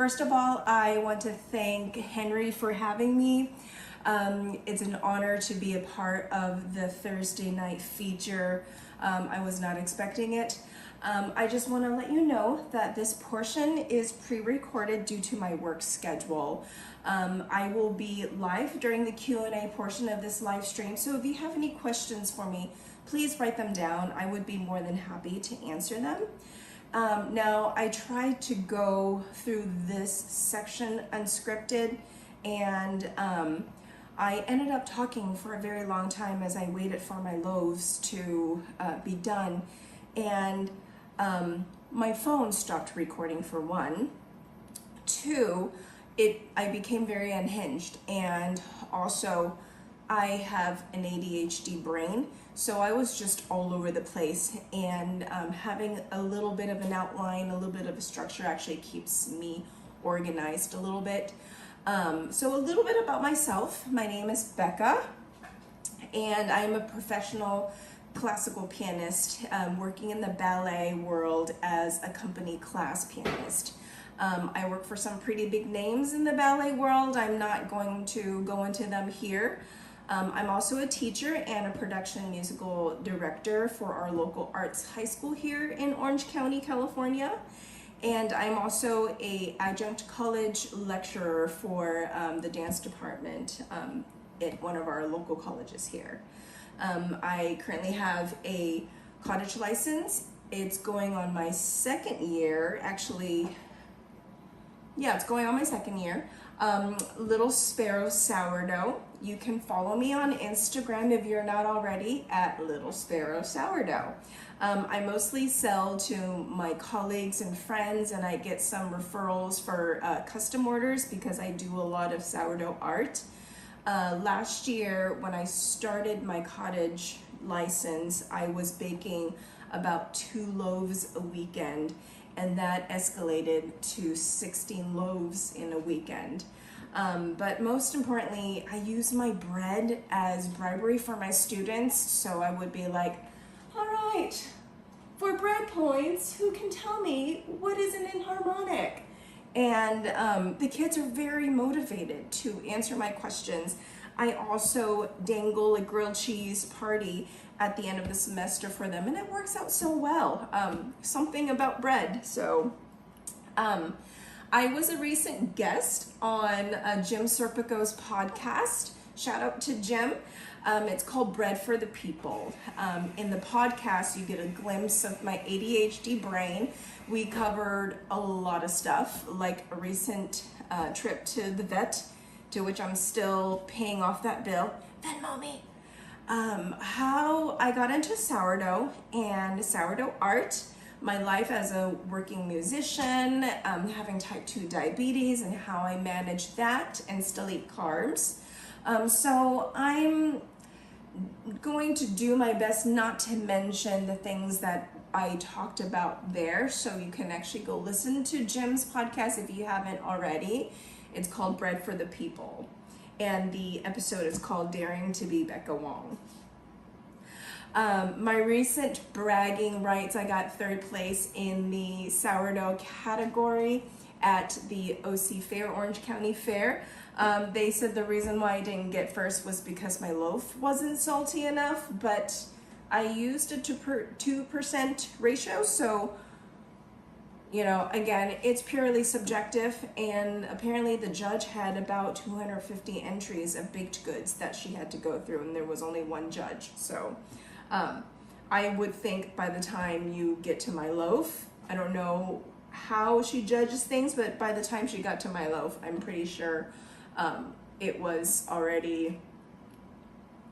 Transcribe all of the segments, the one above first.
First of all, I want to thank Henry for having me. It's an honor to be a part of the Thursday night feature. I was not expecting it. I just want to let you know that this portion is pre-recorded due to my work schedule. I will be live during the Q&A portion of this live stream, so if you have any questions for me, please write them down. I would be more than happy to answer them. Now, I tried to go through this section unscripted, and I ended up talking for a very long time as I waited for my loaves to be done, and my phone stopped recording for one. Two, I became very unhinged, and also I have an ADHD brain, so I was just all over the place, and having a little bit of an outline, a little bit of a structure actually keeps me organized a little bit. So a little bit about myself. My name is Becca, and I'm a professional classical pianist working in the ballet world as a company class pianist. I work for some pretty big names in the ballet world. I'm not going to go into them here. I'm also a teacher and a production musical director for our local arts high school here in Orange County, California. And I'm also an adjunct college lecturer for the dance department at one of our local colleges here. I currently have a cottage license. It's going on my second year, actually. Yeah, it's going on my second year. Little Sparrow Sourdough. You can follow me on Instagram if you're not already at Little Sparrow Sourdough. I mostly sell to my colleagues and friends, and I get some referrals for custom orders because I do a lot of sourdough art. Last year, when I started my cottage license, I was baking about 2 loaves a weekend, and that escalated to 16 loaves in a weekend. But most importantly, I use my bread as bribery for my students. So I would be like, all right, for bread points, who can tell me what is an enharmonic? And the kids are very motivated to answer my questions. I also dangle a grilled cheese party at the end of the semester for them, and it works out so well. Something about bread. So I was a recent guest on Jim Serpico's podcast. Shout out to Jim. It's called Bread for the People. In the podcast, you get a glimpse of my ADHD brain. We covered a lot of stuff, like a recent trip to the vet, to which I'm still paying off that bill. Venmo me. How I got into sourdough and sourdough art, my life as a working musician, having type 2 diabetes and how I manage that and still eat carbs. So I'm going to do my best not to mention the things that I talked about there, so you can actually go listen to Jim's podcast if you haven't already. It's called Bread for the People, and the episode is called Daring to be Becca Wong. My recent bragging rights, I got 3rd place in the sourdough category at the OC Fair, Orange County Fair. They said the reason why I didn't get first was because my loaf wasn't salty enough, but I used a 2% ratio, so, you know, again, it's purely subjective, and apparently the judge had about 250 entries of baked goods that she had to go through, and there was only one judge. So I would think by the time you get to my loaf, I don't know how she judges things, but by the time she got to my loaf, I'm pretty sure it was already,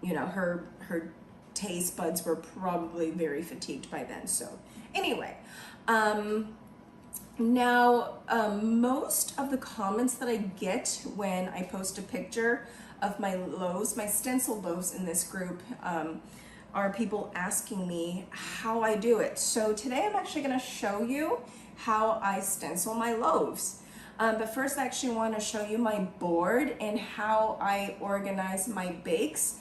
you know, her taste buds were probably very fatigued by then. So anyway, now most of the comments that I get when I post a picture of my loaves, my stencil loaves in this group, are people asking me how I do it. So today I'm actually going to show you how I stencil my loaves. But first I actually want to show you my board and how I organize my bakes.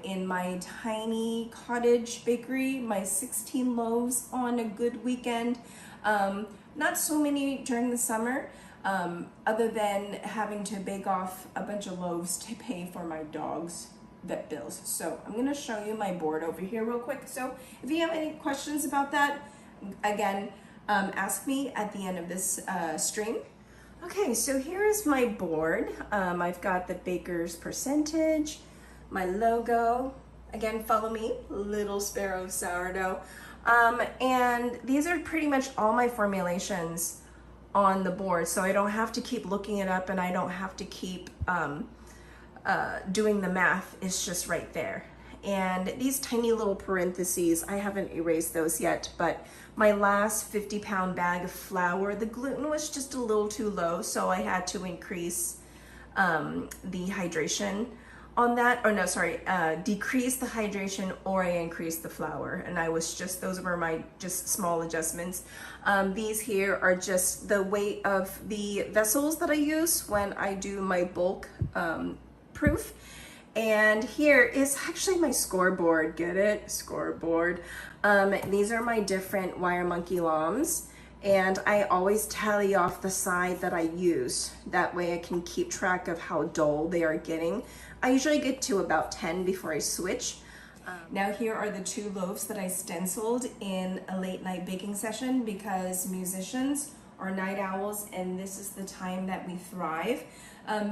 In my tiny cottage bakery, my 16 loaves on a good weekend. Not so many during the summer. other than having to bake off a bunch of loaves to pay for my dog's vet bills. So I'm gonna show you my board over here real quick. So if you have any questions about that, again, ask me at the end of this stream. Okay, so here is my board. I've got the baker's percentage, my logo. Again, follow me, Little Sparrow Sourdough. And these are pretty much all my formulations on the board, so I don't have to keep looking it up and I don't have to keep doing the math. It's just right there. And these tiny little parentheses, I haven't erased those yet, but my last 50-pound bag of flour, the gluten was just a little too low, so I had to increase the hydration on that, or no, sorry, decrease the hydration, or I increased the flour, and those were my just small adjustments. These here are just the weight of the vessels that I use when I do my bulk proof. And here is actually my scoreboard. Get it? Scoreboard. These are my different Wire Monkey Loms, and I always tally off the side that I use. That way I can keep track of how dull they are getting. I usually get to about 10 before I switch. Now here are the 2 loaves that I stenciled in a late night baking session, because musicians are night owls and this is the time that we thrive.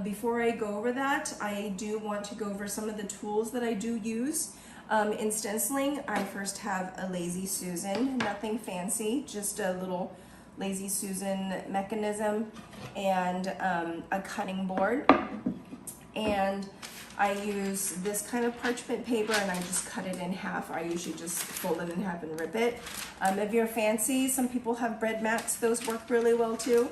Before I go over that, I do want to go over some of the tools that I do use. In stenciling, I first have a Lazy Susan, nothing fancy, just a little Lazy Susan mechanism and a cutting board. And I use this kind of parchment paper and I just cut it in half. I usually just fold it in half and rip it. If you're fancy, some people have bread mats. Those work really well too.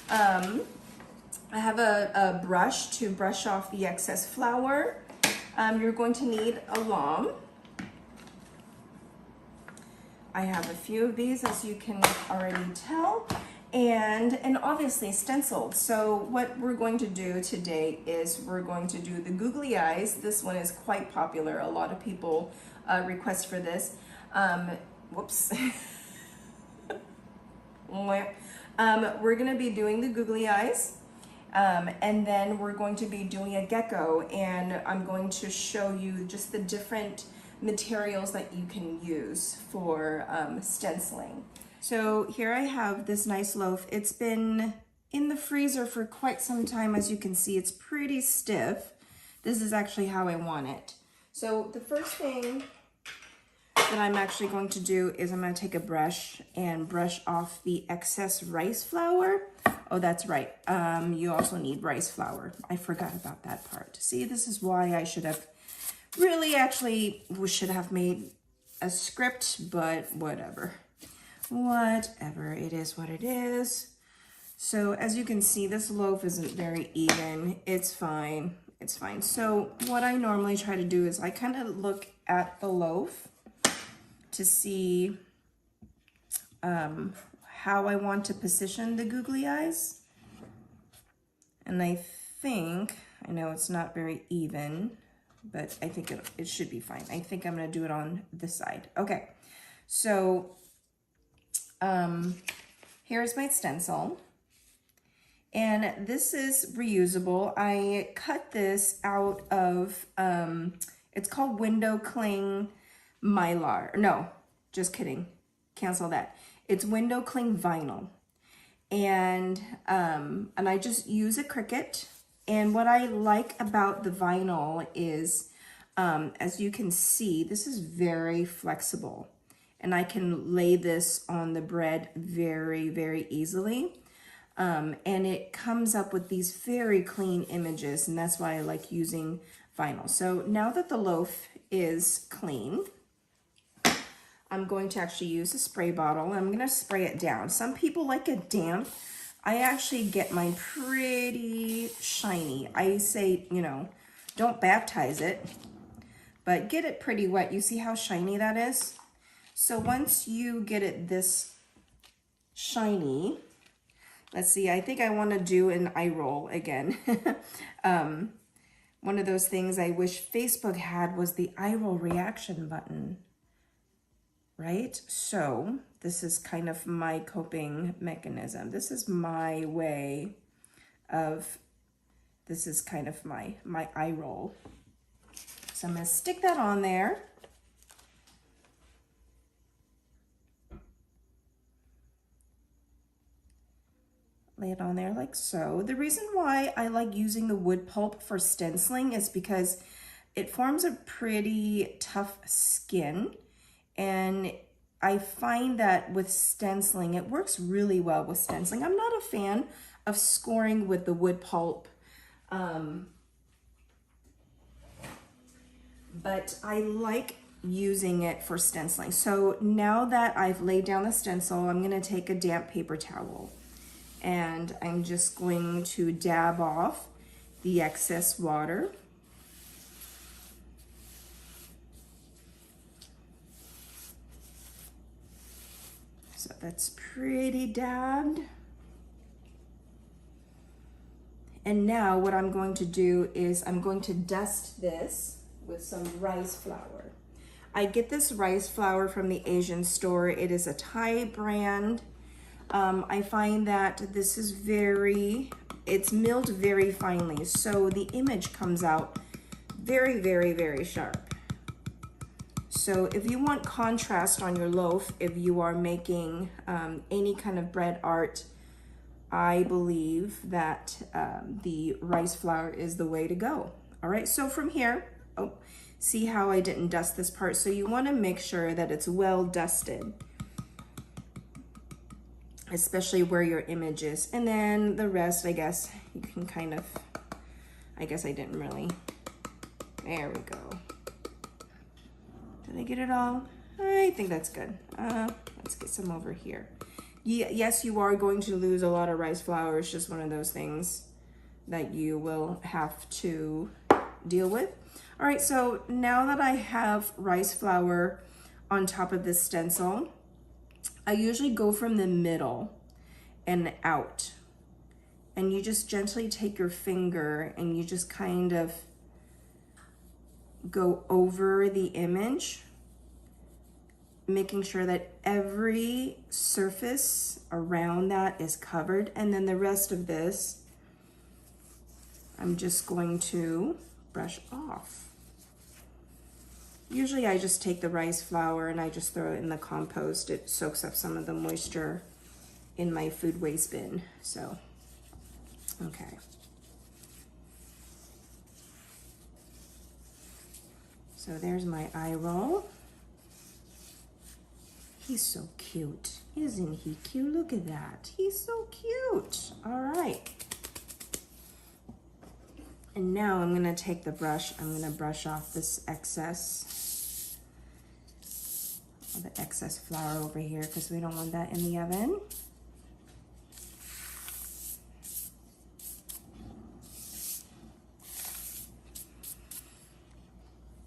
I have a brush to brush off the excess flour. You're going to need a lom. I have a few of these, as you can already tell, and obviously stenciled. So what we're going to do today is we're going to do the googly eyes. This one is quite popular. A lot of people request for this. Whoops. We're gonna be doing the googly eyes. And then we're going to be doing a gecko, and I'm going to show you just the different materials that you can use for stenciling. So here I have this nice loaf. It's been in the freezer for quite some time. As you can see, it's pretty stiff. This is actually how I want it. So the first thing that I'm actually going to do is I'm going to take a brush and brush off the excess rice flour. Oh, that's right. You also need rice flour. I forgot about that part. See, this is why I should have should have made a script, but whatever. Whatever, it is what it is. So as you can see, this loaf isn't very even. It's fine. It's fine. So what I normally try to do is I kind of look at the loaf to see how I want to position the googly eyes. And I know it's not very even, but I think it should be fine. I think I'm going to do it on this side. Okay, so here's my stencil. And this is reusable. I cut this out of, it's called window cling mylar. No, just kidding. Cancel that. It's window cling vinyl. And I just use a Cricut. And what I like about the vinyl is, as you can see, this is very flexible. And I can lay this on the bread very, very easily. And it comes up with these very clean images, and that's why I like using vinyl. So now that the loaf is clean, I'm going to actually use a spray bottle, and I'm going to spray it down. Some people like it damp. I actually get mine pretty shiny. I say, don't baptize it, but get it pretty wet. You see how shiny that is? So once you get it this shiny, let's see, I think I want to do an eye roll again. One of those things I wish Facebook had was the eye roll reaction button, right? So this is kind of my coping mechanism. This is my way of, this is kind of my eye roll. So I'm gonna stick that on there. Lay it on there like so. The reason why I like using the wood pulp for stenciling is because it forms a pretty tough skin, and I find that with stenciling, it works really well with stenciling. I'm not a fan of scoring with the wood pulp, but I like using it for stenciling. So now that I've laid down the stencil, I'm gonna take a damp paper towel and I'm just going to dab off the excess water. So that's pretty dabbed. And now what I'm going to do is I'm going to dust this with some rice flour. I get this rice flour from the Asian store. It is a Thai brand. I find that this is it's milled very finely, so the image comes out very, very, very sharp. So if you want contrast on your loaf, if you are making any kind of bread art, I believe that the rice flour is the way to go. All right, so from here, oh, see how I didn't dust this part? So you want to make sure that it's well dusted, especially where your image is. And then the rest, I guess, you can kind of, I guess I didn't really, there we go. Did I get it all? I think that's good. Let's get some over here. Yes, you are going to lose a lot of rice flour. It's just one of those things that you will have to deal with. All right, so now that I have rice flour on top of this stencil, I usually go from the middle and out. And you just gently take your finger and you just kind of go over the image, making sure that every surface around that is covered. And then the rest of this, I'm just going to brush off. Usually I just take the rice flour and I just throw it in the compost. It soaks up some of the moisture in my food waste bin. So, okay. So there's my eye roll. He's so cute. Isn't he cute? Look at that. He's so cute. All right. And now I'm gonna take the brush. I'm gonna brush off this excess, the excess flour over here, because we don't want that in the oven.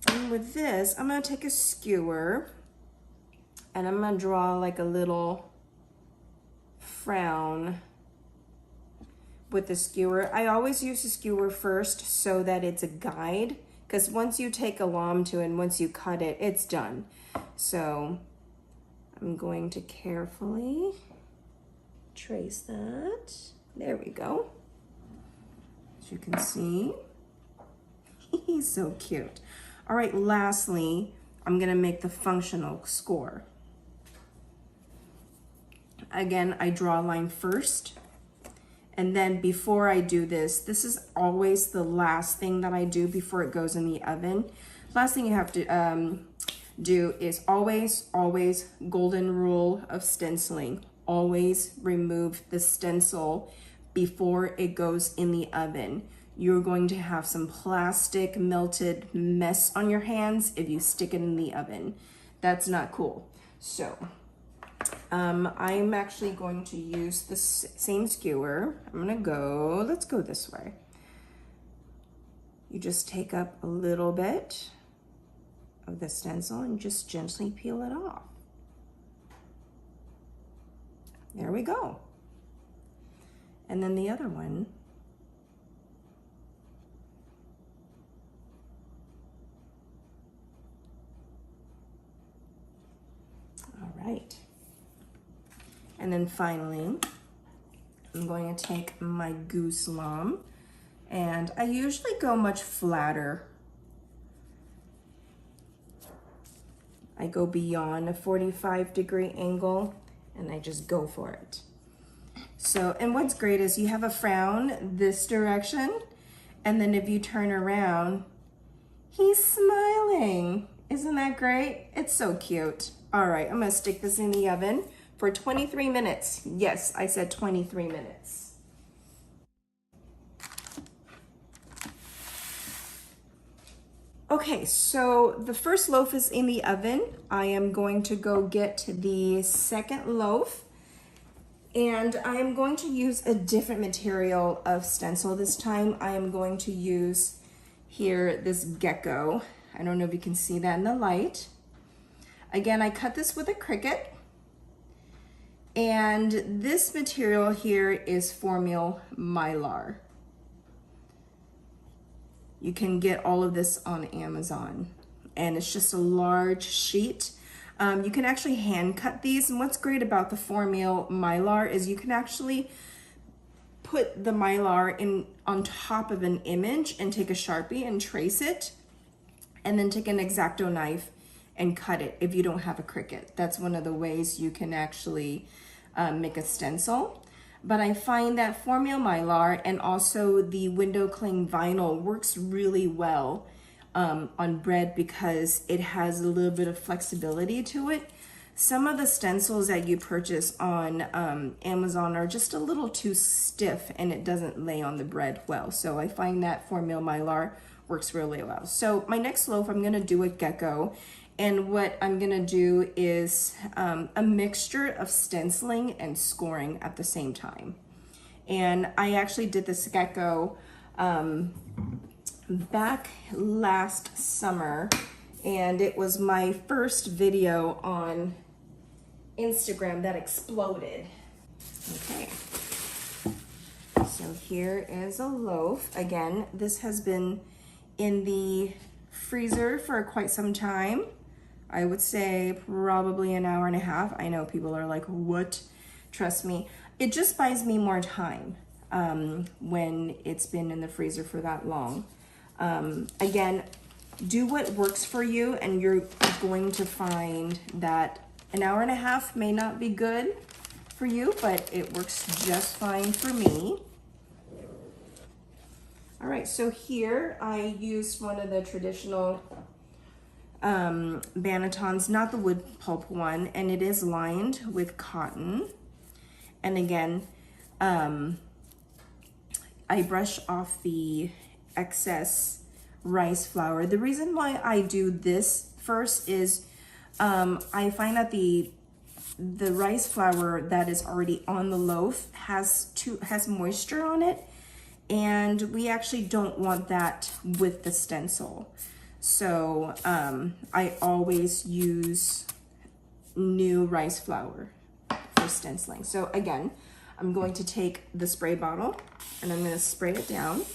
And with this, I'm gonna take a skewer and I'm gonna draw like a little frown with the skewer. I always use the skewer first so that it's a guide, because once you take a lom to it and once you cut it, it's done. So I'm going to carefully trace that. There we go. As you can see, he's so cute. All right, lastly, I'm gonna make the functional score. Again, I draw a line first. And then before I do this, this is always the last thing that I do before it goes in the oven. Last thing you have to do is always, golden rule of stenciling. Always remove the stencil before it goes in the oven. You're going to have some plastic melted mess on your hands if you stick it in the oven. That's not cool. So I'm actually going to use the same skewer. Let's go this way. You just take up a little bit of the stencil and just gently peel it off. There we go. And then the other one. All right. And then finally, I'm going to take my goose lom, and I usually go much flatter. I go beyond a 45-degree angle and I just go for it. So, and what's great is you have a frown this direction, and then if you turn around, he's smiling. Isn't that great? It's so cute. All right, I'm gonna stick this in the oven for 23 minutes. Yes, I said 23 minutes. Okay, so the first loaf is in the oven. I am going to go get the second loaf, and I am going to use a different material of stencil this time. I am going to use here this gecko. I don't know if you can see that in the light. Again, I cut this with a Cricut, and this material here is Formula Mylar. You can get all of this on Amazon, and it's just a large sheet. You can actually hand cut these, and what's great about the Formula Mylar is you can actually put the Mylar in on top of an image and take a Sharpie and trace it, and then take an X-Acto knife and cut it if you don't have a Cricut. That's one of the ways you can actually make a stencil. But I find that Formula Mylar and also the window cling vinyl works really well on bread because it has a little bit of flexibility to it. Some of the stencils that you purchase on Amazon are just a little too stiff and it doesn't lay on the bread well. So I find that Formula Mylar works really well. So my next loaf, I'm gonna do a gecko. And what I'm gonna do is a mixture of stenciling and scoring at the same time. And I actually did this gecko back last summer, and it was my first video on Instagram that exploded. Okay, so here is a loaf. Again, this has been in the freezer for quite some time. I would say probably an hour and a half. I know people are like, what? Trust me, it just buys me more time when it's been in the freezer for that long. Again, do what works for you, and you're going to find that an hour and a half may not be good for you, but it works just fine for me. All right, so here I used one of the traditional Banetons, not the wood pulp one, and it is lined with cotton. And again, I brush off the excess rice flour. The reason why I do this first is I find that the rice flour that is already on the loaf has moisture on it, and we actually don't want that with the stencil. So I always use new rice flour for stenciling. So again, I'm going to take the spray bottle and I'm going to spray it down.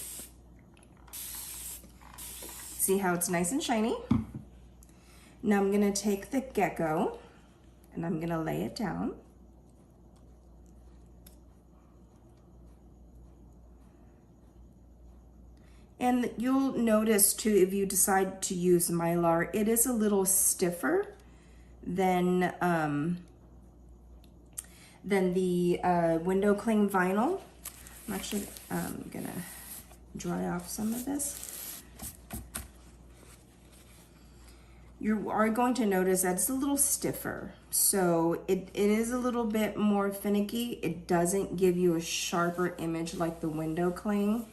See how it's nice and shiny? Now I'm going to take the gecko and I'm going to lay it down. And you'll notice too, if you decide to use Mylar, it is a little stiffer than the window cling vinyl. I'm actually gonna dry off some of this. You are going to notice that it's a little stiffer. So it is a little bit more finicky. It doesn't give you a sharper image like the window cling.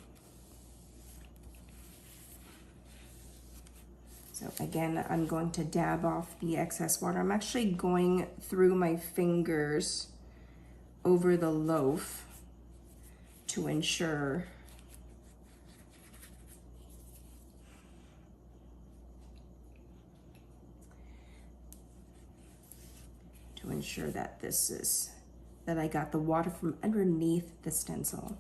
So again, I'm going to dab off the excess water. I'm actually going through my fingers over the loaf to ensure that that I got the water from underneath the stencil.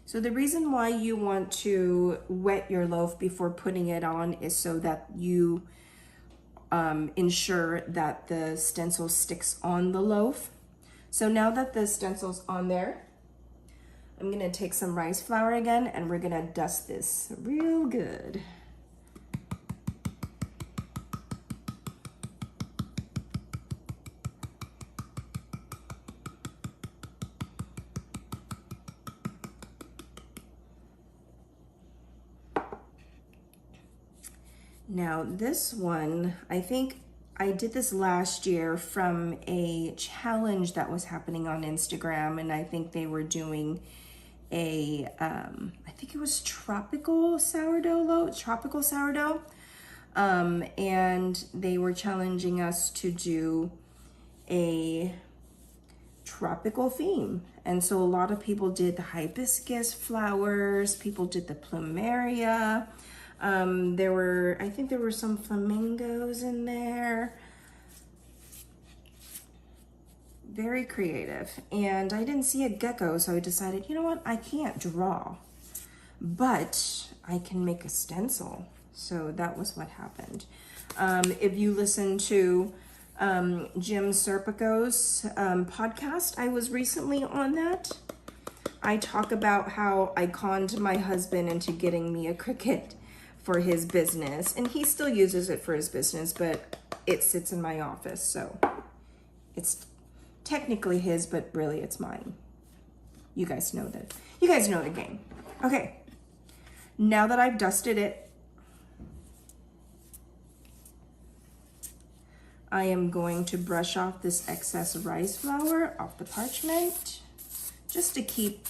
So the reason why you want to wet your loaf before putting it on is so that you ensure that the stencil sticks on the loaf. So now that the stencil's on there, I'm gonna take some rice flour again and we're gonna dust this real good. Now this one, I think I did this last year from a challenge that was happening on Instagram, and I think they were doing a, I think it was tropical sourdough, and they were challenging us to do a tropical theme. And so a lot of people did the hibiscus flowers, people did the plumeria. I think there were some flamingos in there. Very creative. And I didn't see a gecko, so I decided, you know what, I can't draw, but I can make a stencil. So that was what happened. If you listen to Jim Serpico's podcast, I was recently on that. I talk about how I conned my husband into getting me a Cricut for his business, and he still uses it for his business, but it sits in my office, so it's technically his, but really it's mine. You guys know that. You guys know the game. Okay, now that I've dusted it, I am going to brush off this excess rice flour off the parchment just to keep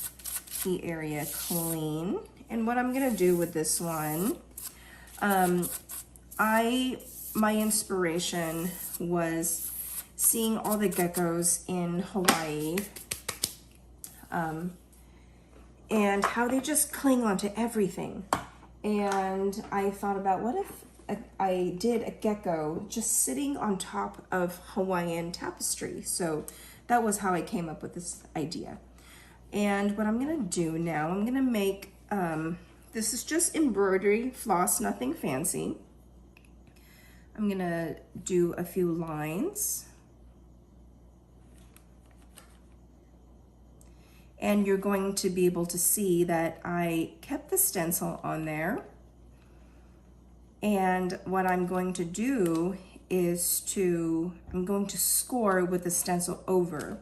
the area clean. And what I'm gonna do with this one, my inspiration was seeing all the geckos in Hawaii, and how they just cling onto everything. And I thought about, what if I did a gecko just sitting on top of Hawaiian tapestry? So that was how I came up with this idea. And what I'm gonna do now, I'm gonna make, this is just embroidery floss, nothing fancy. I'm gonna do a few lines. And you're going to be able to see that I kept the stencil on there. And what I'm going to do is I'm going to score with the stencil over.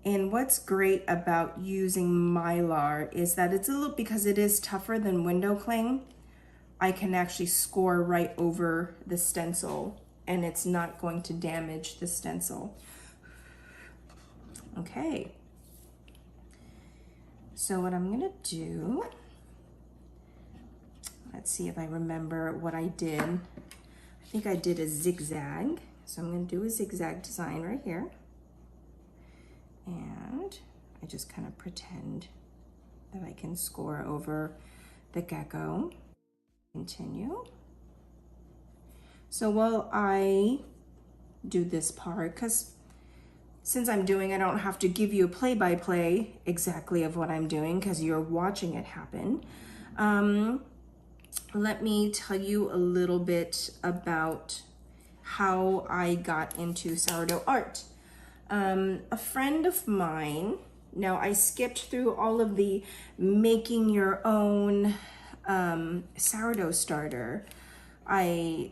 And what's great about using Mylar is that it's a little, because it is tougher than window cling, I can actually score right over the stencil and it's not going to damage the stencil. Okay. So what I'm gonna do, let's see if I remember what I did. I think I did a zigzag. So I'm gonna do a zigzag design right here. And I just kind of pretend that I can score over the gecko. Continue. So while I do this part, because since I'm doing, I don't have to give you a play-by-play exactly of what I'm doing because you're watching it happen. Let me tell you a little bit about how I got into sourdough art. A friend of mine, now I skipped through all of the making your own sourdough starter. I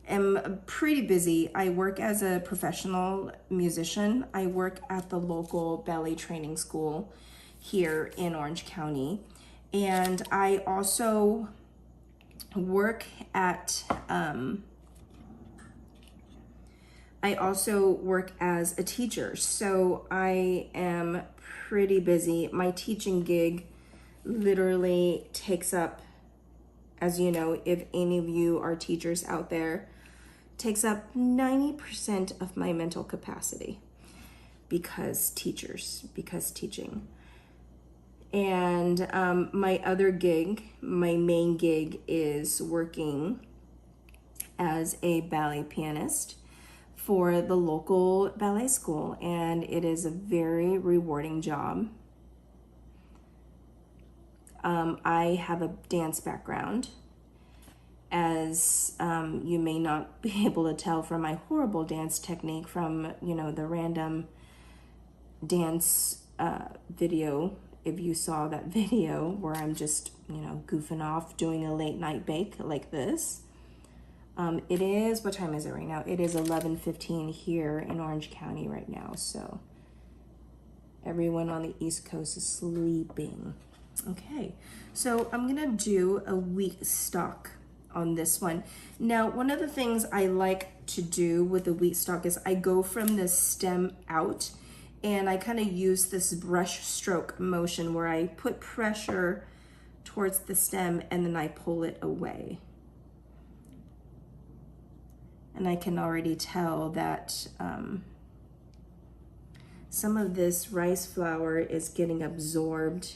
am pretty busy. I work as a professional musician. I work at the local ballet training school here in Orange County. And I also work as a teacher. So I am pretty busy. My teaching gig literally takes up, as you know, if any of you are teachers out there, takes up 90% of my mental capacity because teaching. And my other gig, my main gig, is working as a ballet pianist for the local ballet school, and it is a very rewarding job. I have a dance background, as you may not be able to tell from my horrible dance technique from, you know, the random dance video, if you saw that video where I'm just, you know, goofing off doing a late night bake like this. It is, what time is it right now? It is 11:15 here in Orange County right now. So everyone on the East Coast is sleeping. Okay, so I'm gonna do a wheat stock on this one. Now, one of the things I like to do with the wheat stock is I go from the stem out and I kind of use this brush stroke motion where I put pressure towards the stem and then I pull it away. And I can already tell that some of this rice flour is getting absorbed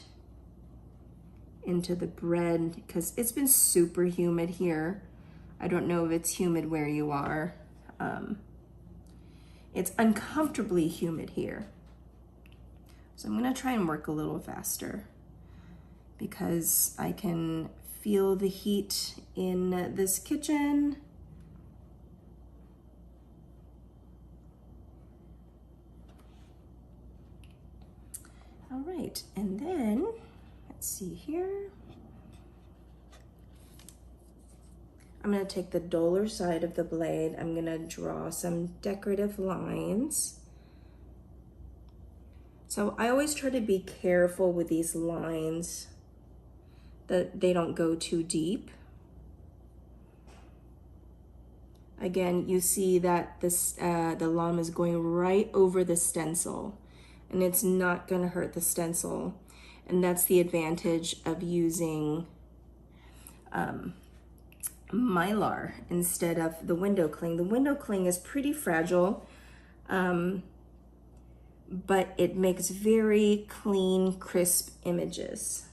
into the bread because it's been super humid here. I don't know if it's humid where you are. It's uncomfortably humid here. So I'm gonna try and work a little faster because I can feel the heat in this kitchen. All right, and then let's see here. I'm gonna take the duller side of the blade. I'm gonna draw some decorative lines. So I always try to be careful with these lines that they don't go too deep. Again, you see that this the llama is going right over the stencil, and it's not gonna hurt the stencil. And that's the advantage of using Mylar instead of the window cling. The window cling is pretty fragile, but it makes very clean, crisp images.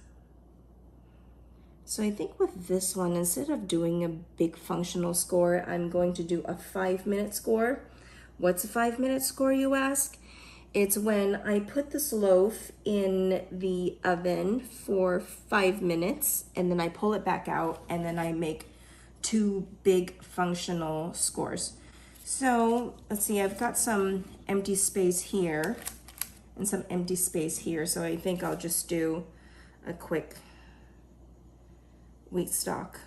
So I think with this one, instead of doing a big functional score, I'm going to do a 5-minute score. What's a 5-minute score, you ask? It's when I put this loaf in the oven for 5 minutes and then I pull it back out and then I make 2 big functional scores. So let's see, I've got some empty space here and some empty space here. So I think I'll just do a quick wheat stock.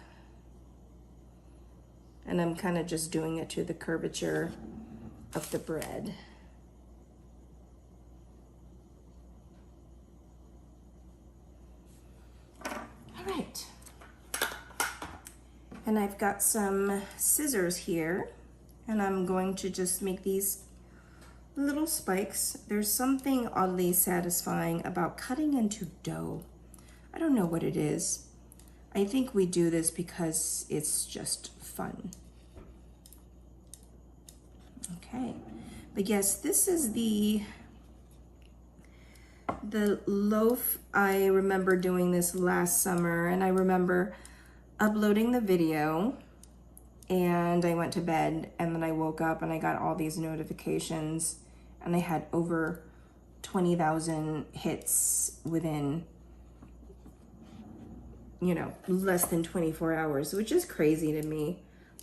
And I'm kind of just doing it to the curvature of the bread. All right. And I've got some scissors here, and I'm going to just make these little spikes. There's something oddly satisfying about cutting into dough. I don't know what it is. I think we do this because it's just fun. Okay, but yes, this is the loaf. I remember doing this last summer, and I remember uploading the video, and I went to bed, and then I woke up and I got all these notifications, and I had over 20,000 hits within, you know, less than 24 hours, which is crazy to me.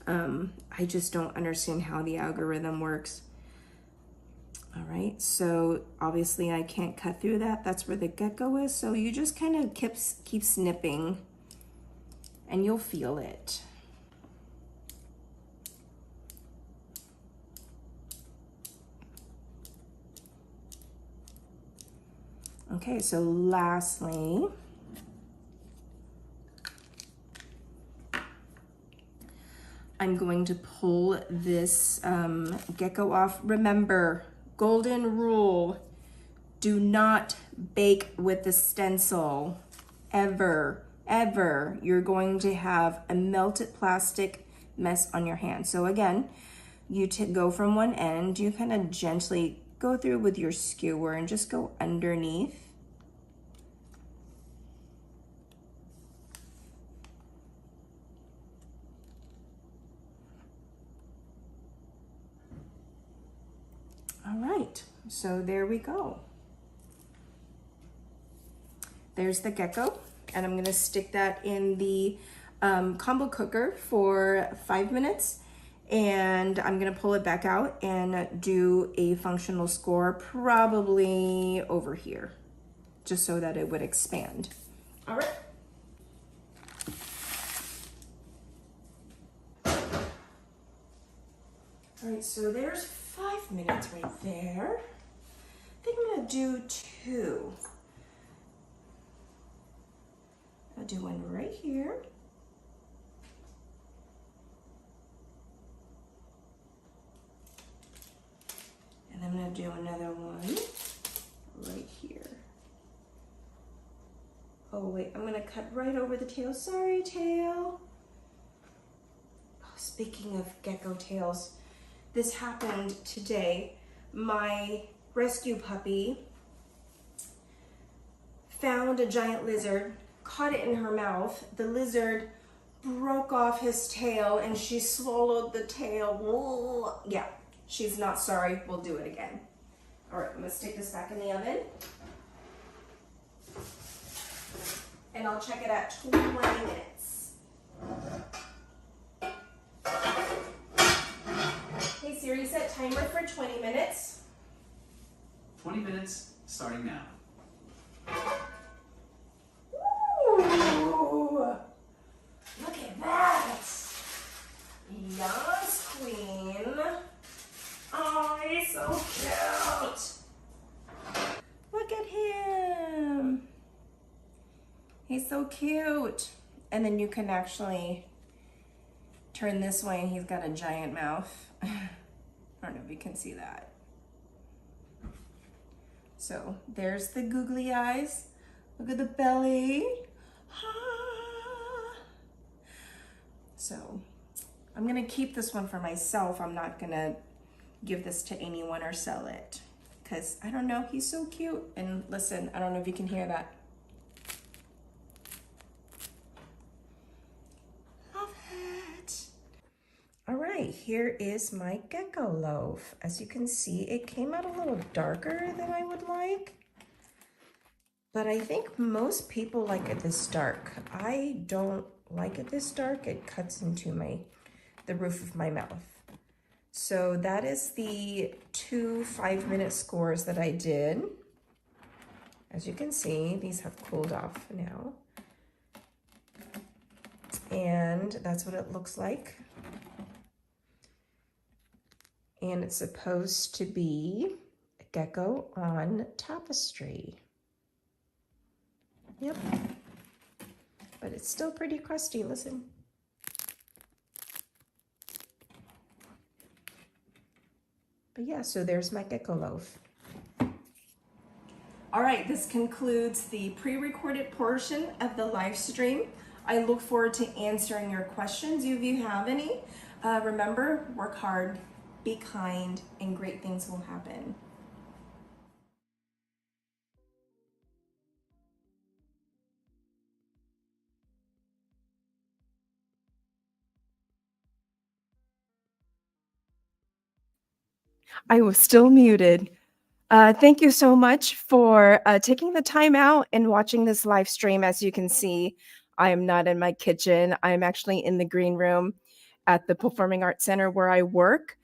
I just don't understand how the algorithm works. All right, so obviously I can't cut through that. That's where the gecko is. So you just kind of keep snipping and you'll feel it. Okay, so lastly, I'm going to pull this gecko off. Remember, golden rule, do not bake with the stencil, ever, ever. You're going to have a melted plastic mess on your hand. So again, you go from one end, you kind of gently go through with your skewer and just go underneath. All right, so there we go. There's the gecko, and I'm gonna stick that in the combo cooker for 5 minutes, And I'm gonna pull it back out and do a functional score probably over here, just so that it would expand. All right. All right, so there's 5 minutes right there. I think I'm gonna do 2. I'll do one right here. And I'm gonna do another one right here. Oh wait, I'm gonna cut right over the tail. Sorry, tail. Oh, speaking of gecko tails, this happened today. My rescue puppy found a giant lizard, caught it in her mouth. The lizard broke off his tail and she swallowed the tail. Whoa. Yeah, she's not sorry. We'll do it again. All right, I'm gonna stick this back in the oven. And I'll check it at 20 minutes. Hey Siri, set timer for 20 minutes. 20 minutes, starting now. Ooh, look at that. Yes, queen. Oh, he's so cute. Look at him. He's so cute. And then you can actually turn this way and he's got a giant mouth. I don't know if you can see that. So there's the googly eyes. Look at the belly. Ah. So I'm gonna keep this one for myself. I'm not gonna give this to anyone or sell it because I don't know, he's so cute. And listen, I don't know if you can hear that. Love it. All right, here is my gecko loaf. As you can see, it came out a little darker than I would like, but I think most people like it this dark. I don't like it this dark. It cuts into the roof of my mouth. So that is the 2 5-minute scores that I did. As you can see, these have cooled off now. And that's what it looks like. And it's supposed to be a gecko on tapestry. Yep. But it's still pretty crusty, listen. But yeah, so there's my gecko loaf. All right, this concludes the pre-recorded portion of the live stream. I look forward to answering your questions if you have any. Remember, work hard, be kind, and great things will happen. I was still muted. Thank you so much for taking the time out and watching this live stream. As you can see, I am not in my kitchen. I'm actually in the green room at the Performing Arts Center where I work.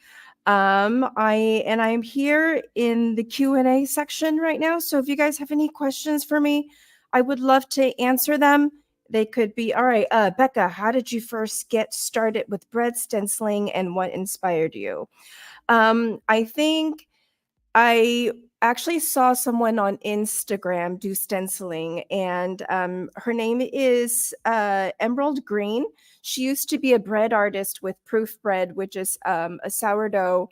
I'm here in the Q&A section right now. So if you guys have any questions for me, I would love to answer them. They could be, all right, Becca, how did you first get started with bread stenciling and what inspired you? I think I actually saw someone on Instagram do stenciling, and her name is Emerald Green. She used to be a bread artist with Proof Bread, which is a sourdough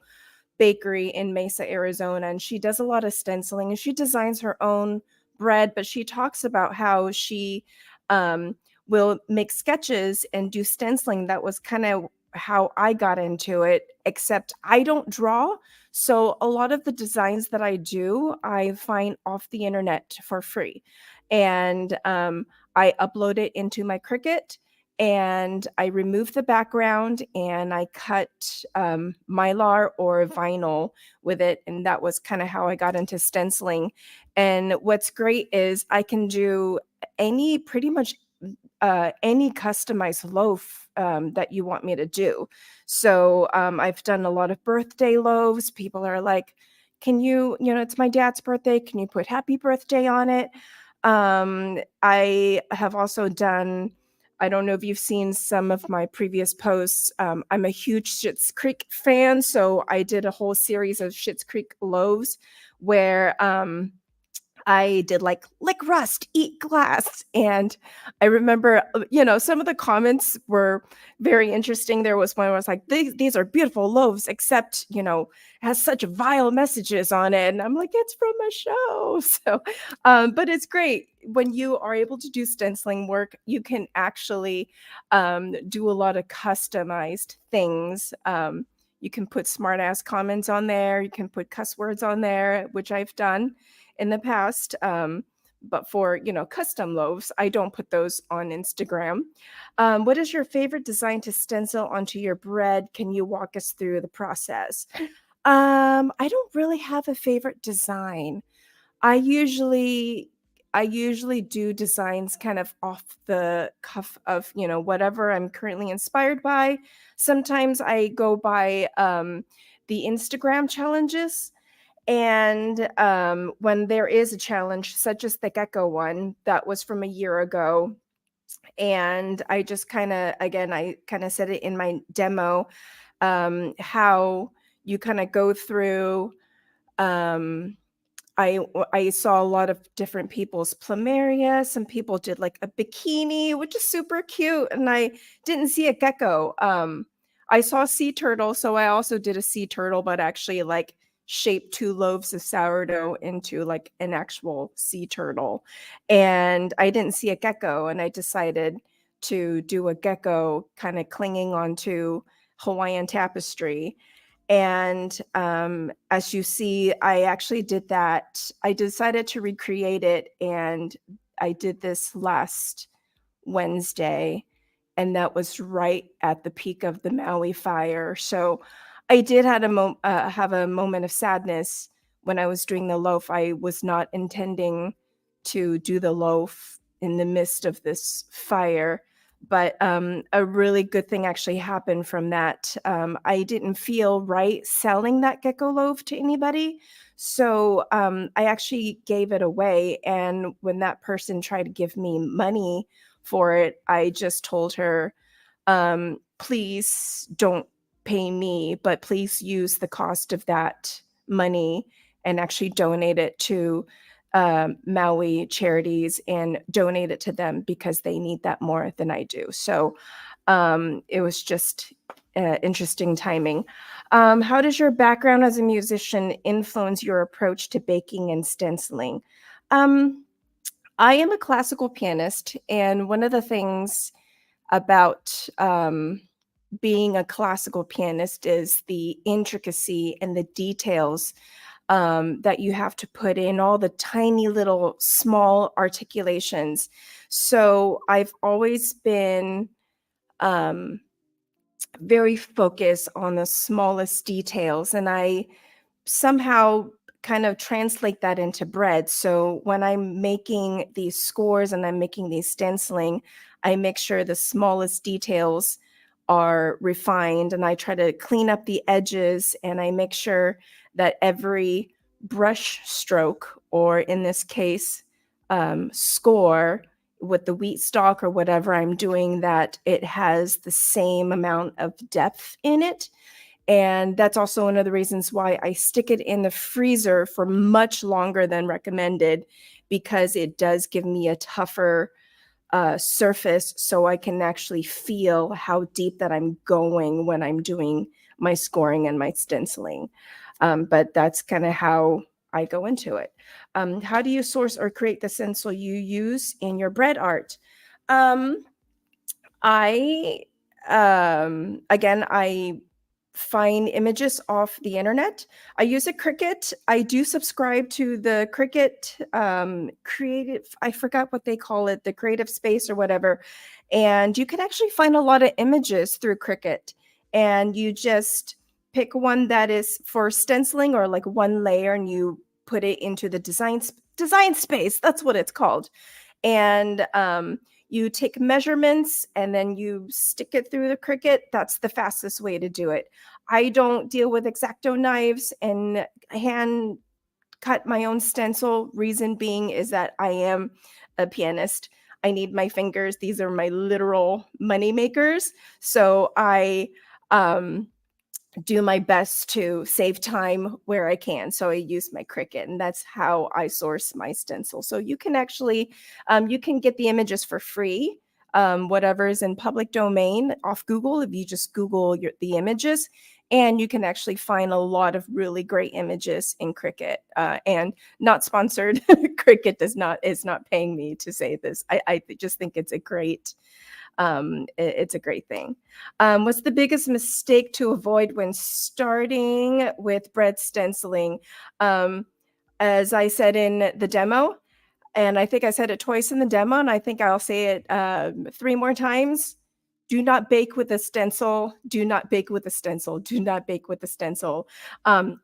bakery in Mesa, Arizona, and she does a lot of stenciling and she designs her own bread, but she talks about how she um, will make sketches and do stenciling. That was kind of how I got into it, except I don't draw. So a lot of the designs that I do, I find off the internet for free. And I upload it into my Cricut and I remove the background and I cut mylar or vinyl with it. And that was kind of how I got into stenciling. And what's great is I can do pretty much any customized loaf that you want me to do. So I've done a lot of birthday loaves. People are like, can you know, it's my dad's birthday. Can you put happy birthday on it? I have also done, I don't know if you've seen some of my previous posts. I'm a huge Schitt's Creek fan, so I did a whole series of Schitt's Creek loaves where I did like lick rust, eat glass. And I remember, you know, some of the comments were very interesting. There was one where I was like, these are beautiful loaves, except, you know, it has such vile messages on it. And I'm like, it's from a show. So, but it's great. When you are able to do stenciling work, you can actually do a lot of customized things. You can put smart ass comments on there. You can put cuss words on there, which I've done in the past. But for, you know, custom loaves, I don't put those on Instagram. What is your favorite design to stencil onto your bread? Can you walk us through the process? I don't really have a favorite design. I usually I usually do designs kind of off the cuff of, you know, whatever I'm currently inspired by. Sometimes I go by the Instagram challenges. And when there is a challenge, such as the gecko one that was from a year ago, and I just kind of, again, I kind of said it in my demo, how you kind of go through. Um, I saw a lot of different people's plumeria. Some people did like a bikini, which is super cute, and I didn't see a gecko. I saw sea turtle, so I also did a sea turtle, but actually like shaped two loaves of sourdough into like an actual sea turtle. And I didn't see a gecko, and I decided to do a gecko kind of clinging onto Hawaiian tapestry. And as you see, I actually did that. I decided to recreate it, and I did this last Wednesday, and that was right at the peak of the Maui fire. So I did have a moment of sadness when I was doing the loaf. I was not intending to do the loaf in the midst of this fire, but a really good thing actually happened from that. I didn't feel right selling that gecko loaf to anybody. So I actually gave it away. And when that person tried to give me money for it, I just told her, please don't pay me, but please use the cost of that money and actually donate it to Maui charities and donate it to them because they need that more than I do. So it was just interesting timing. How does your background as a musician influence your approach to baking and stenciling? Um, I am a classical pianist, and one of the things about being a classical pianist is the intricacy and the details that you have to put in, all the tiny little small articulations. So I've always been um, very focused on the smallest details, and I somehow kind of translate that into bread. So when I'm making these scores and I'm making these stenciling, I make sure the smallest details are refined, and I try to clean up the edges, and I make sure that every brush stroke, or in this case, score with the wheat stalk or whatever I'm doing, that it has the same amount of depth in it. And that's also one of the reasons why I stick it in the freezer for much longer than recommended, because it does give me a tougher surface, so I can actually feel how deep that I'm going when I'm doing my scoring and my stenciling. But that's kind of how I go into it. How do you source or create the stencil you use in your bread art? Um, I again, I find images off the internet. I use a Cricut. I do subscribe to the Cricut creative, I forgot what they call it, the creative space or whatever. And you can actually find a lot of images through Cricut. And you just pick one that is for stenciling, or like one layer, and you put it into the design space. That's what it's called. And you take measurements and then you stick it through the Cricut. That's the fastest way to do it. I don't deal with X-Acto knives and hand cut my own stencil. Reason being is that I am a pianist. I need my fingers. These are my literal money makers. So I do my best to save time where I can. So I use my Cricut, and that's how I source my stencil. So you can actually, you can get the images for free, whatever is in public domain off Google. If you just Google the images, and you can actually find a lot of really great images in Cricut. And not sponsored. Cricut is not paying me to say this. I just think it's a great. It's a great thing. What's the biggest mistake to avoid when starting with bread stenciling? As I said in the demo, and I think I said it twice in the demo, and I think I'll say it 3 more times. Do not bake with a stencil. Do not bake with a stencil. Do not bake with a stencil.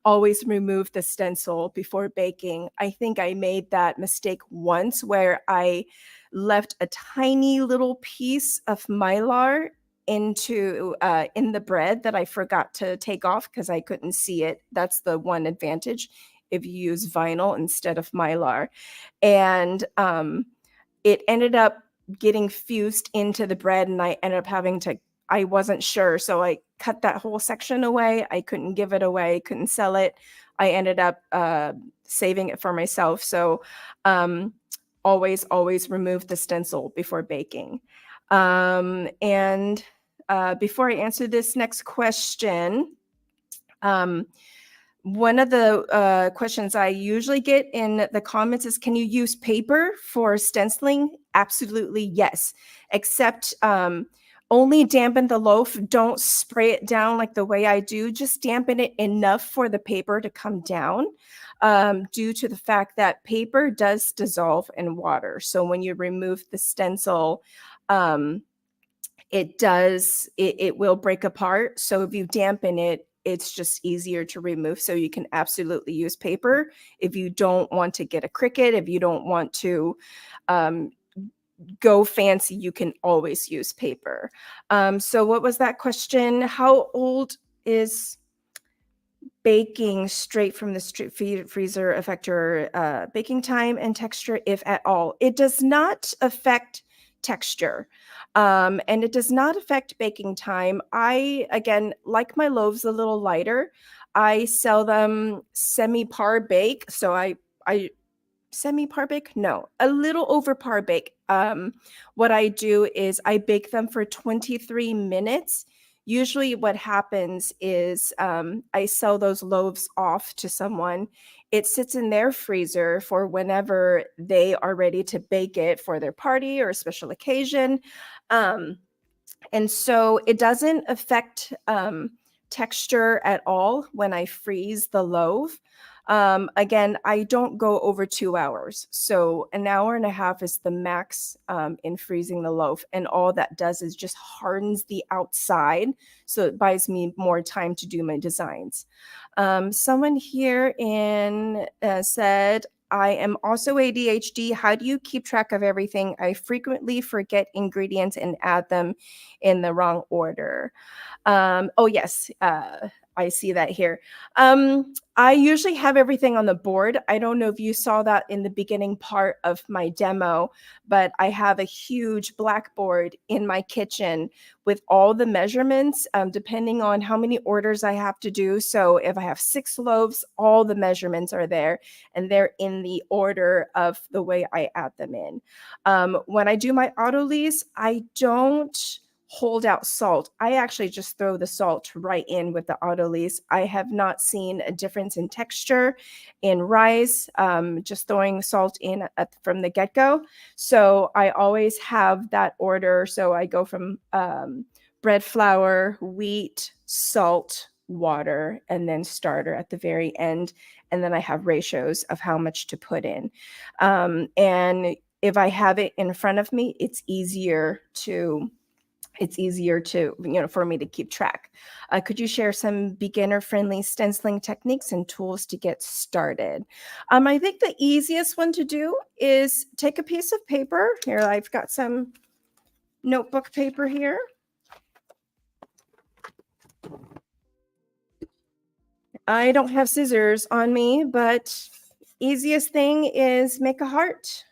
Always remove the stencil before baking. I think I made that mistake once where I left a tiny little piece of mylar into in the bread that I forgot to take off because I couldn't see it. That's the one advantage if you use vinyl instead of mylar. And it ended up getting fused into the bread, and I ended up having to, I wasn't sure. So I cut that whole section away. I couldn't give it away, couldn't sell it. I ended up saving it for myself. So always remove the stencil before baking. And before I answer this next question, one of the questions I usually get in the comments is, can you use paper for stenciling? Absolutely, yes. Except only dampen the loaf. Don't spray it down like the way I do. Just dampen it enough for the paper to come down, due to the fact that paper does dissolve in water. So when you remove the stencil, it will break apart. So if you dampen it, it's just easier to remove. So you can absolutely use paper. If you don't want to get a Cricut, if you don't want to go fancy, you can always use paper. So what was that question? How old is baking straight from the freezer affect your baking time and texture, if at all? It does not affect texture. And it does not affect baking time. I, again, like my loaves a little lighter. I sell them semi-par bake. So I semi-par bake? No, a little over par bake. What I do is I bake them for 23 minutes. Usually what happens is I sell those loaves off to someone. It sits in their freezer for whenever they are ready to bake it for their party or a special occasion. And so it doesn't affect texture at all when I freeze the loaf. Again, I don't go over 2 hours. So an hour and a half is the max in freezing the loaf. And all that does is just hardens the outside. So it buys me more time to do my designs. Someone here said, I am also ADHD. How do you keep track of everything? I frequently forget ingredients and add them in the wrong order. Oh, yes. I see that here. I usually have everything on the board. I don't know if you saw that in the beginning part of my demo, but I have a huge blackboard in my kitchen with all the measurements, depending on how many orders I have to do. So if I have 6 loaves, all the measurements are there, and they're in the order of the way I add them in. When I do my autolyse, I don't hold out salt. I actually just throw the salt right in with the autolyse. I have not seen a difference in texture in rice, just throwing salt in from the get-go. So I always have that order. So I go from bread flour, wheat, salt, water, and then starter at the very end. And then I have ratios of how much to put in. And if I have it in front of me, it's easier to, for me to keep track. Could you share some beginner-friendly stenciling techniques and tools to get started? I think the easiest one to do is take a piece of paper. Here, I've got some notebook paper here. I don't have scissors on me, but easiest thing is make a heart.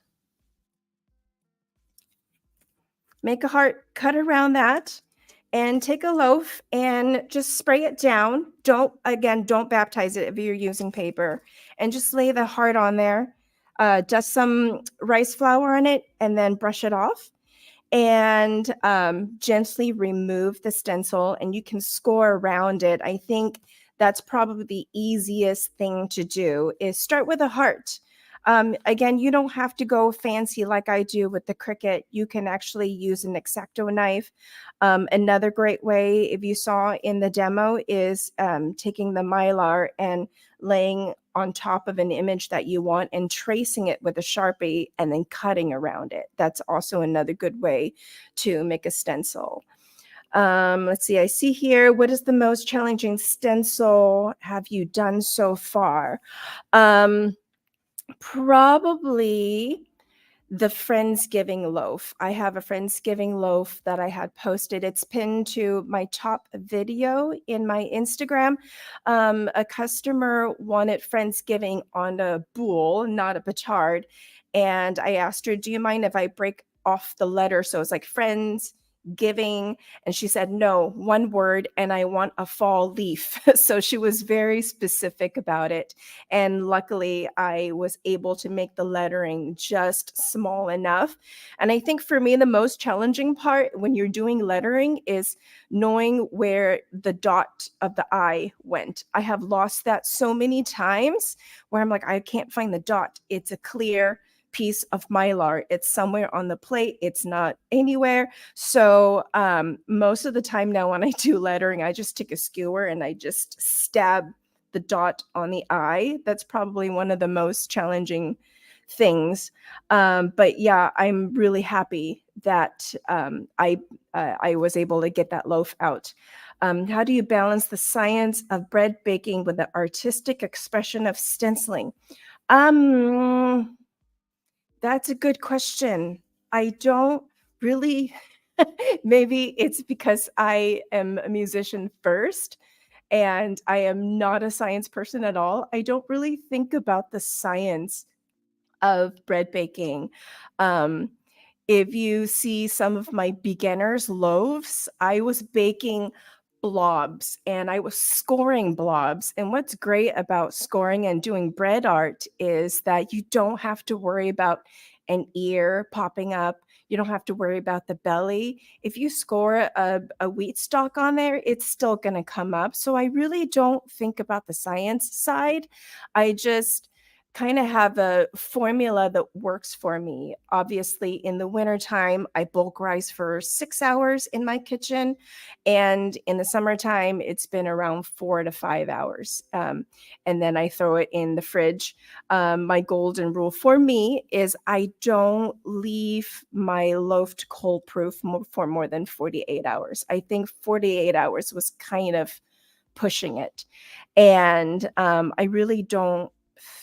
Make a heart, cut around that, and take a loaf and just spray it down. Don't baptize it if you're using paper, and just lay the heart on there. Dust some rice flour on it and then brush it off, and gently remove the stencil, and you can score around it. I think that's probably the easiest thing to do is start with a heart. Again, you don't have to go fancy like I do with the Cricut. You can actually use an X-Acto knife. Another great way, if you saw in the demo, is taking the Mylar and laying on top of an image that you want and tracing it with a Sharpie and then cutting around it. That's also another good way to make a stencil. Let's see, I see here, what is the most challenging stencil have you done so far? Probably the Friendsgiving loaf. I have a Friendsgiving loaf that I had posted. It's pinned to my top video in my Instagram. A customer wanted Friendsgiving on a boule, not a petard. And I asked her, do you mind if I break off the letter? So it's like Friends Giving. And she said, no, one word, and I want a fall leaf. So she was very specific about it. And luckily, I was able to make the lettering just small enough. And I think for me, the most challenging part when you're doing lettering is knowing where the dot of the I went. I have lost that so many times where I'm like, I can't find the dot. It's a clear piece of Mylar. It's somewhere on the plate. It's not anywhere. So most of the time now when I do lettering, I just take a skewer and I just stab the dot on the I. That's probably one of the most challenging things. But yeah, I'm really happy that I was able to get that loaf out. How do you balance the science of bread baking with the artistic expression of stenciling? That's a good question. I don't really, maybe it's because I am a musician first and I am not a science person at all. I don't really think about the science of bread baking. Um, if you see some of my beginners loaves, I was baking blobs and I was scoring blobs. And what's great about scoring and doing bread art is that you don't have to worry about an ear popping up. You don't have to worry about the belly. If you score a wheat stalk on there, it's still going to come up. So I really don't think about the science side. I just kind of have a formula that works for me. Obviously, in the wintertime, I bulk rice for 6 hours in my kitchen. And in the summertime, it's been around 4 to 5 hours. And then I throw it in the fridge. My golden rule for me is I don't leave my loaf to cold proof for more than 48 hours. I think 48 hours was kind of pushing it. And I really don't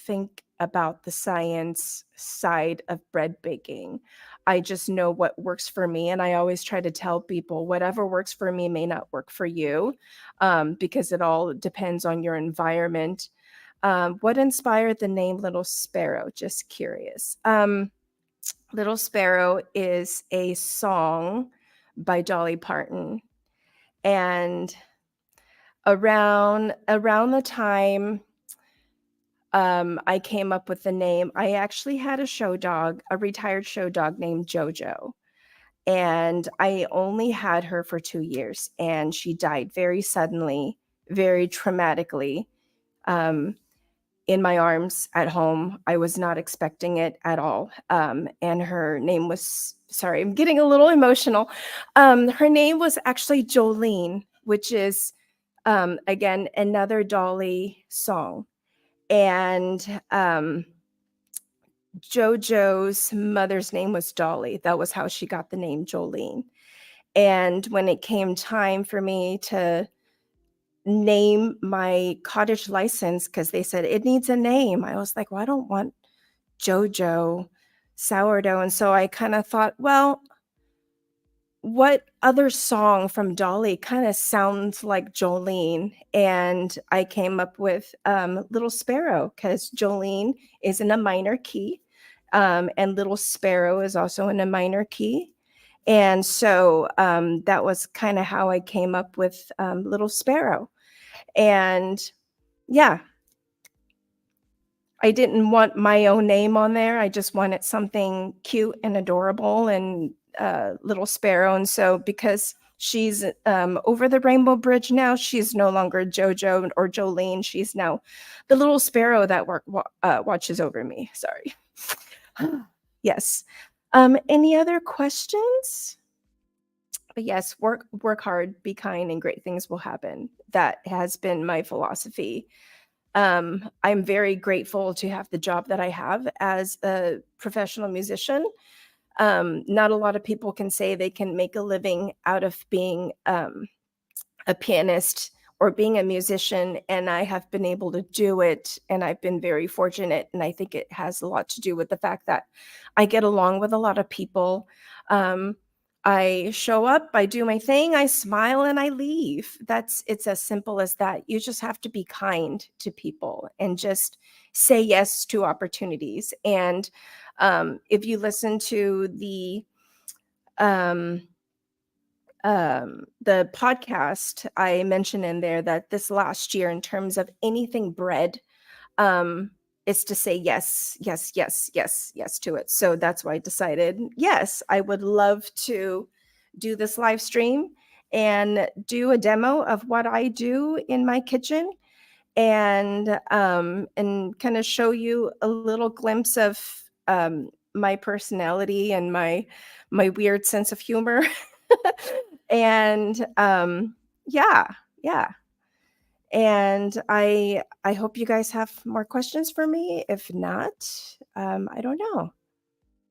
think about the science side of bread baking. I just know what works for me. And I always try to tell people whatever works for me may not work for you, because it all depends on your environment. What inspired the name Little Sparrow? Just curious. Little Sparrow is a song by Dolly Parton. And around the time I came up with the name, I actually had a show dog, a retired show dog named Jojo. And I only had her for 2 years, and she died very suddenly, very traumatically, in my arms at home. I was not expecting it at all. And her name was, sorry, I'm getting a little emotional. Her name was actually Jolene, which is, again, another Dolly song. And Jojo's mother's name was Dolly. That was how she got the name Jolene. And when it came time for me to name my cottage license, because they said it needs a name, I was like, well, I don't want Jojo sourdough. And so I kind of thought, well, what other song from Dolly kind of sounds like Jolene? And I came up with Little Sparrow because Jolene is in a minor key, and Little Sparrow is also in a minor key. And so that was kind of how I came up with Little Sparrow. And yeah, I didn't want my own name on there. I just wanted something cute and adorable and Little Sparrow. And so because she's over the Rainbow Bridge now, she's no longer JoJo or Jolene. She's now the Little Sparrow that watches over me. Sorry. Yes. Any other questions? But yes, work hard, be kind, and great things will happen. That has been my philosophy. I'm very grateful to have the job that I have as a professional musician. Not a lot of people can say they can make a living out of being a pianist or being a musician, and I have been able to do it, and I've been very fortunate, and I think it has a lot to do with the fact that I get along with a lot of people. Um, I show up, I do my thing, I smile, and I leave. It's as simple as that. You just have to be kind to people and just say yes to opportunities. And if you listen to um, the podcast, I mentioned in there that this last year, in terms of anything bread, is to say yes, yes, yes, yes, yes to it. So that's why I decided, yes, I would love to do this live stream and do a demo of what I do in my kitchen, and kind of show you a little glimpse of my personality and my weird sense of humor. And yeah, yeah. And I hope you guys have more questions for me. If not, I don't know.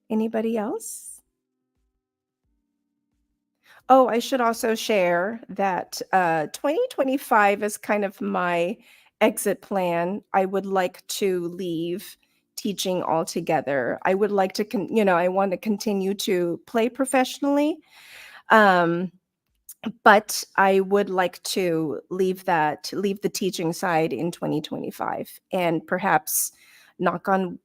Anybody else? Oh, I should also share that 2025 is kind of my exit plan. I would like to leave teaching altogether. I would like to, I want to continue to play professionally. Um, but I would like to leave the teaching side in 2025, and perhaps knock on,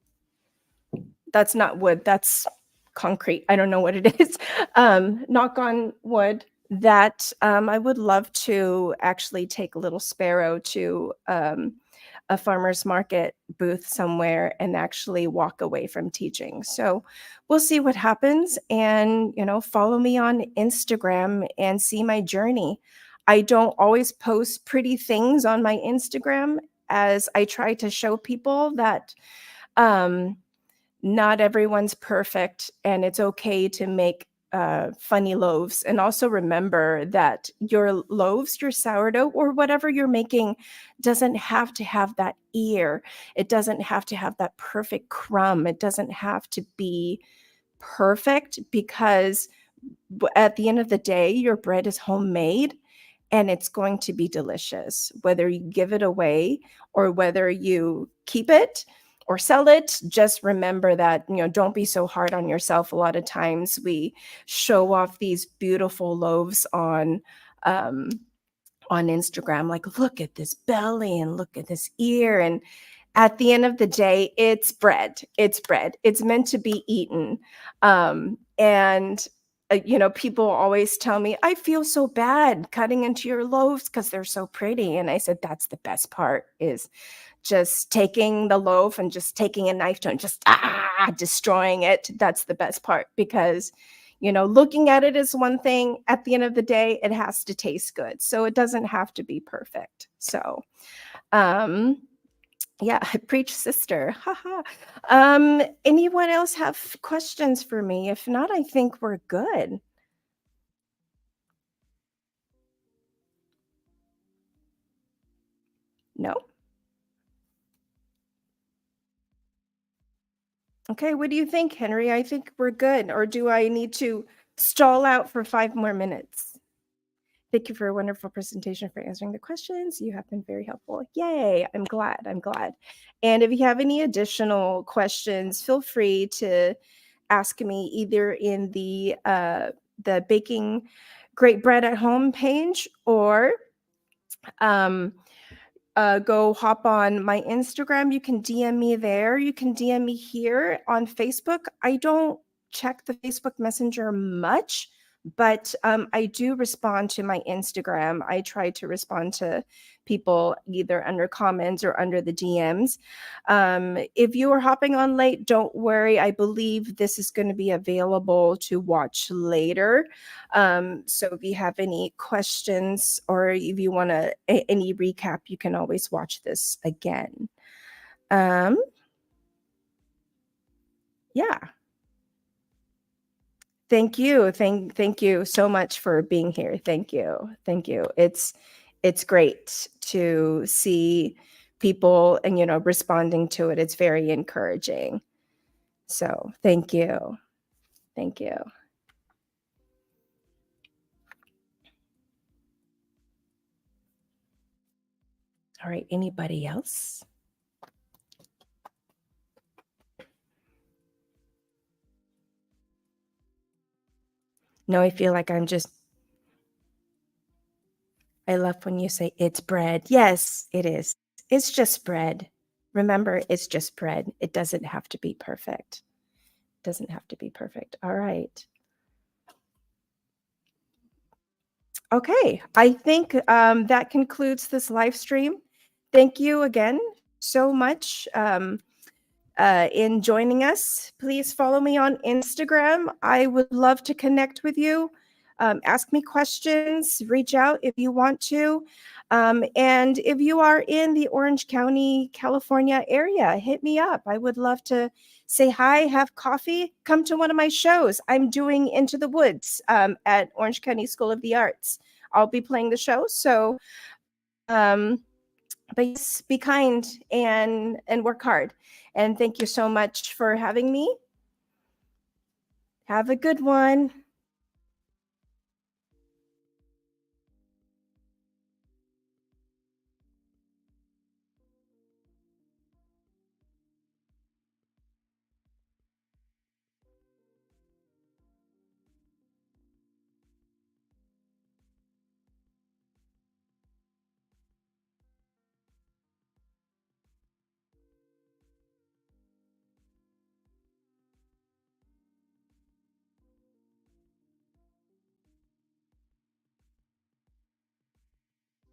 that's not wood, that's concrete. I don't know what it is. Knock on wood that I would love to actually take a Little Sparrow to a farmer's market booth somewhere and actually walk away from teaching. So we'll see what happens. And, follow me on Instagram and see my journey. I don't always post pretty things on my Instagram, as I try to show people that um, not everyone's perfect, and it's okay to make funny loaves. And also remember that your loaves, your sourdough, or whatever you're making doesn't have to have that ear. It doesn't have to have that perfect crumb. It doesn't have to be perfect, because at the end of the day, your bread is homemade and it's going to be delicious, whether you give it away or whether you keep it or sell it. Just remember that, don't be so hard on yourself. A lot of times we show off these beautiful loaves um, on Instagram, like, look at this belly and look at this ear. And at the end of the day, it's bread. It's bread. It's meant to be eaten. And people always tell me, I feel so bad cutting into your loaves because they're so pretty. And I said, that's the best part, is just taking the loaf and just taking a knife to it and just destroying it. That's the best part, because looking at it is one thing. At the end of the day, it has to taste good. So it doesn't have to be perfect. So yeah, preach, sister. Haha. Anyone else have questions for me? If not, I think we're good. No? Okay, what do you think, Henry? I think we're good. Or do I need to stall out for 5 more minutes? Thank you for a wonderful presentation, for answering the questions. You have been very helpful. Yay, I'm glad. I'm glad. And if you have any additional questions, feel free to ask me either in the the Baking Great Bread at Home page, or go hop on my Instagram. You can DM me there. You can DM me here on Facebook. I don't check the Facebook Messenger much, but I do respond to my Instagram. I try to respond to people either under comments or under the DMs. If you are hopping on late, don't worry. I believe this is going to be available to watch later. So if you have any questions or if you want any recap, you can always watch this again. Yeah. Thank you. Thank you so much for being here. Thank you. Thank you. It's great to see people and responding to it. It's very encouraging. So thank you. Thank you. All right. Anybody else? No, I feel like I love when you say it's bread. Yes, it is. It's just bread. Remember, it's just bread. It doesn't have to be perfect. It doesn't have to be perfect. All right. Okay. I think that concludes this live stream. Thank you again so much in joining us. Please follow me on Instagram. I would love to connect with you. Ask me questions, reach out if you want to. And if you are in the Orange County, California area, hit me up. I would love to say hi, have coffee, come to one of my shows. I'm doing Into the Woods at Orange County School of the Arts. I'll be playing the show. So, but yes, be kind and work hard. And thank you so much for having me. Have a good one.